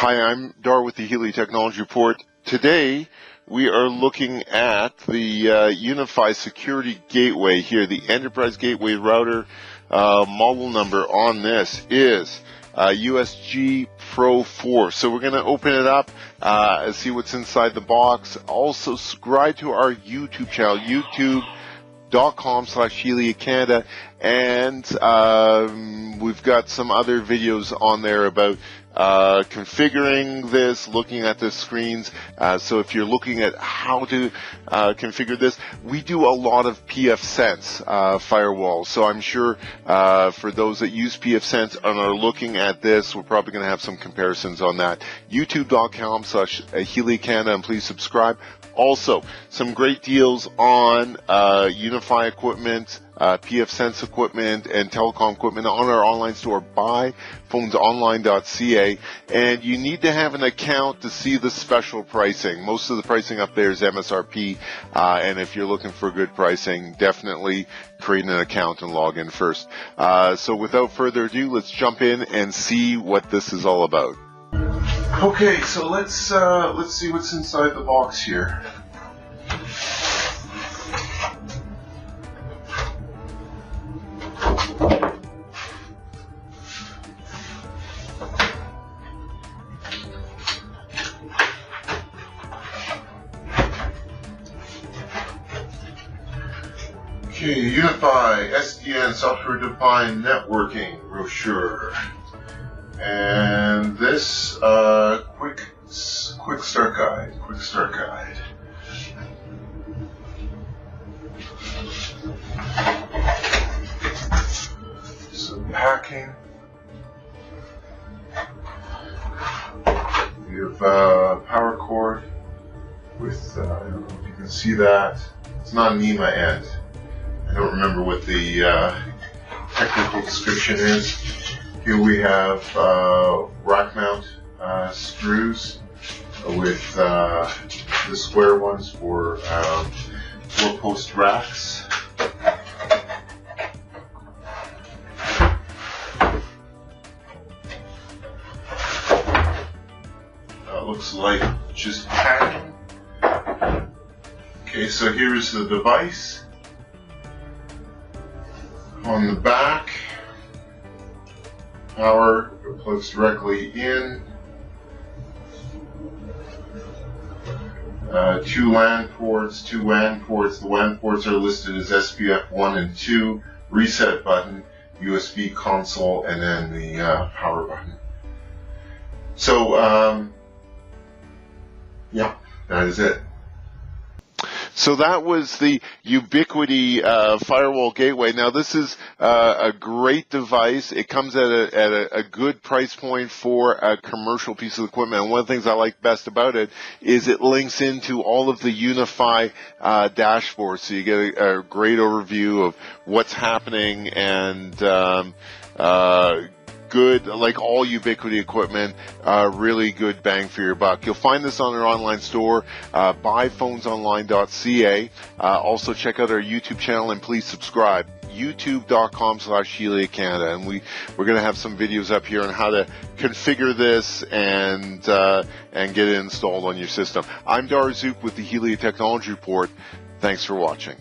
Hi, I'm Dar with the Healy Technology Report. Today, we are looking at the Unifi Security Gateway here. The Enterprise Gateway Router model number on this is USG Pro 4. So we're going to open it up and see what's inside the box. Also, subscribe to our YouTube channel, youtube.com/Healy Canada, and we've got some other videos on there about configuring this, looking at the screens. So if you're looking at how to configure this, we do a lot of pfSense firewall. So I'm sure for those that use pfSense and are looking at this, we're probably going to have some comparisons on that. youtube.com/Healy Canada, and please subscribe. Also, some great deals on Unifi equipment, pfSense equipment, and telecom equipment on our online store, buyphonesonline.ca. And you need to have an account to see the special pricing. Most of the pricing up there is MSRP, and if you're looking for good pricing, definitely create an account and log in first. So without further ado, let's jump in and see what this is all about. Okay, so let's see what's inside the box here. Okay, Unifi SDN Software Defined Networking brochure. And this quick start guide. Some packing. We have power cord with I don't know if you can see that. It's not an EMA end. I don't remember what the technical description is. Here we have rack mount screws with the square ones for 4-post racks. Looks like just packing. Okay, so here's the device. On the back, power plugs directly in. 2 LAN ports, 2 WAN ports. The WAN ports are listed as SPF 1 and 2. Reset button, USB console, and then the power button. So, yeah, that is it. So that was the Ubiquiti Firewall Gateway. Now this is a great device. It comes at a good price point for a commercial piece of equipment. And one of the things I like best about it is it links into all of the Unifi dashboards. So you get a great overview of what's happening and good, like all Ubiquiti equipment, really good bang for your buck. You'll find this on our online store, buyphonesonline.ca. Also check out our YouTube channel and please subscribe, youtube.com/Healy Canada. And we're going to have some videos up here on how to configure this and get it installed on your system. I'm Dar Zook with the Healy Technology Report. Thanks for watching.